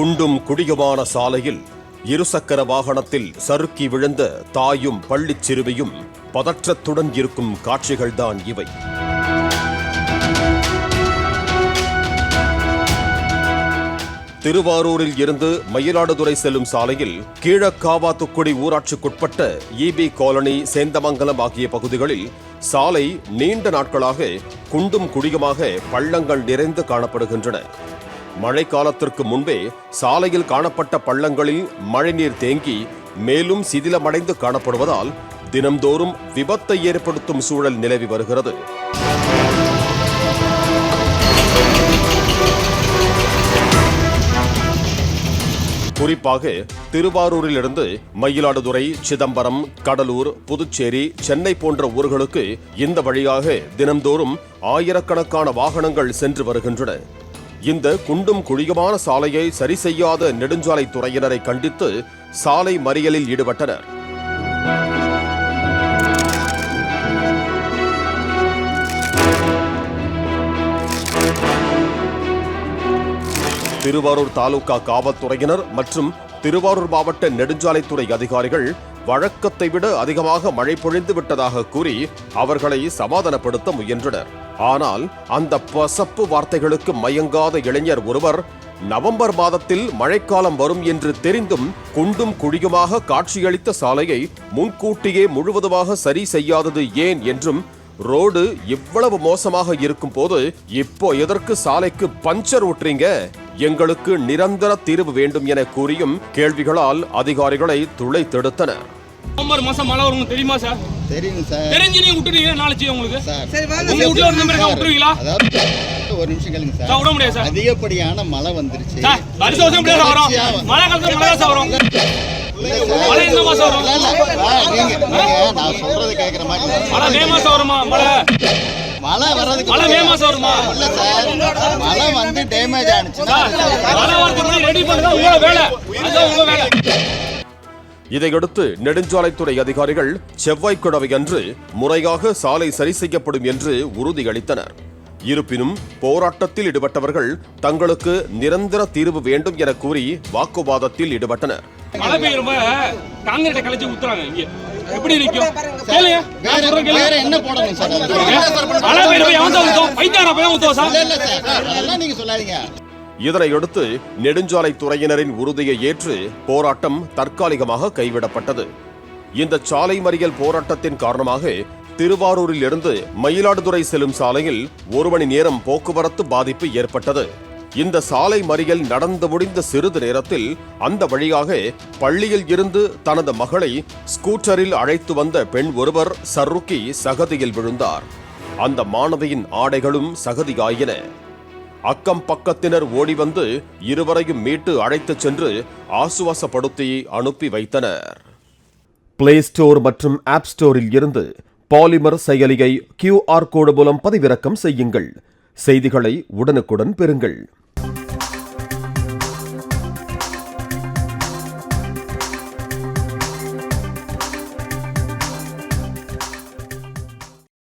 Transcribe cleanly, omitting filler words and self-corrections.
குண்டும் குடியுமான சாலையில் இருசக்கர வாகனத்தில் சறுக்கி விழுந்த தாயும் பள்ளிச் சிறுமியும் பதற்றத்துடன் இருக்கும் காட்சிகள்தான் இவை. திருவாரூரில் இருந்து மயிலாடுதுறை செல்லும் சாலையில் கீழக்காவாத்துக்குடி ஊராட்சிக்குட்பட்ட EB காலனி, சேந்தமங்கலம் ஆகிய பகுதிகளில் சாலை நீண்ட நாட்களாக குண்டும் குழியுமாக பள்ளங்கள் நிறைந்து காணப்படுகின்றன. மழைக்காலத்திற்கு முன்பே சாலையில் காணப்பட்ட பள்ளங்களில் மழைநீர் தேங்கி மேலும் சிதிலமடைந்து காணப்படுவதால் தினம்தோறும் விபத்தை ஏற்படுத்தும் சூழல் நிலவி வருகிறது. குறிப்பாக திருவாரூரிலிருந்து மயிலாடுதுறை, சிதம்பரம், கடலூர், புதுச்சேரி, சென்னை போன்ற ஊர்களுக்கு இந்த வழியாக தினம்தோறும் ஆயிரக்கணக்கான வாகனங்கள் சென்று வருகின்றன. இந்த குண்டும் குழியுமான சாலையை சரி செய்யாத நெடுஞ்சாலைத்துறையினரை கண்டித்து சாலை மறியலில் ஈடுபட்டனர். திருவாரூர் தாலுகா காவல்துறையினர் மற்றும் திருவாரூர் மாவட்ட நெடுஞ்சாலைத்துறை அதிகாரிகள் வழக்கத்தை விட அதிகமாக மழை பொழிந்து விட்டதாக கூறி அவர்களை சமாதானப்படுத்த முயன்றனர். ஆனால் அந்த பசப்பு வார்த்தைகளுக்கு மயங்காத இளைஞர் ஒருவர் நவம்பர் மாதத்தில் மழைக்காலம் வரும் என்று தெரிந்தும் குண்டும் குழியுமாக காட்சியளித்த சாலையை முன்கூட்டியே முழுவதுமாக சரி செய்யாதது ஏன் என்றும், ரோடு இவ்வளவு மோசமாக இருக்கும் போது இப்போ எதற்கு சாலைக்கு பஞ்சர் ஊற்றீங்க, எங்களுக்கு நிரந்தர தீர்வு வேண்டும் என கூறியும் கேள்விகளால் அதிகாரிகளை துளைத்தெடுத்தனர். நவம்பர் மாசம் மழை வரும் தெரியுமா சார்? தெரியும் சார். தெரிஞ்சு நீங்க விட்டுறீங்க நாளைக்கு உங்களுக்கு. சரி வாங்க. உங்க வீட்ல ஒரு நம்பர் விட்டுருவீங்களா? ஒரு நிமிஷம் கேளுங்க சார். விட முடியாது சார். அதிகப்படியான மழை வந்துருச்சு. சார் வருஷம் முடியாது வரும். மழை காலத்துல மழை தான் வரும். மழை என்ன மாசம் வரும்? நீங்க நான் சொல்றது கேக்குற மாதிரி. மழை மே மாசம் வருமா? மழை வர்றதுக்கு மழை மே மாசம் வருமா? இல்ல சார், மழை வந்து டேமேஜ் ஆனிச்சுனா மழை வரதுக்கு முன்னாடி ரெடி பண்ணா உங்க வேலை. அதான் உங்க வேலை. இதையடுத்து நெடுஞ்சாலைத்துறை அதிகாரிகள் செவ்வாய்க்கிழமை அன்று முறையாக சாலை சரி செய்யப்படும் என்று உறுதியளித்தனர். இருப்பினும் போராட்டத்தில் ஈடுபட்டவர்கள் தங்களுக்கு நிரந்தர தீர்வு வேண்டும் என கூறி வாக்குவாதத்தில் ஈடுபட்டனர். மழை பெய்யுறப்ப காங்கிரீட்டை கலைச்சு ஊத்துறாங்க. இங்க எப்படி நிக்கும்? வேற என்ன போடணும் சார்? மழை பெய்யுறப்ப எவன் தான் ஊத்தும்? பைத்தியாரா போய் ஊத்துவா சார்? இல்ல சார், அதெல்லாம் நீங்க சொல்லாதீங்க. இதனையடுத்து நெடுஞ்சாலைத்துறையினரின் உறுதியை ஏற்று போராட்டம் தற்காலிகமாக கைவிடப்பட்டது. இந்த சாலை மறியல் போராட்டத்தின் காரணமாக திருவாரூரில் இருந்து மயிலாடுதுறை செல்லும் சாலையில் 1 மணி நேரம் போக்குவரத்து பாதிப்பு ஏற்பட்டது. இந்த சாலை மறியல் நடந்து முடிந்த சிறிது நேரத்தில் அந்த வழியாக பள்ளியில் இருந்து தனது மகளை ஸ்கூட்டரில் அழைத்து வந்த பெண் ஒருவர் சறுக்கி சகதியில் விழுந்தார். அந்த மாணவியின் ஆடைகளும் சகதியாயின. அக்கம் பக்கத்தினர் ஓடி வந்து இருவரையும் மீட்டு அழைத்துச் சென்று ஆசுவாசப்படுத்தி அனுப்பி வைத்தனர். பிளே ஸ்டோர் மற்றும் ஆப் ஸ்டோரில் இருந்து பாலிமர் செயலியை QR கோடு மூலம் பதிவிறக்கம் செய்யுங்கள். செய்திகளை உடனுக்குடன் பெறுங்கள்.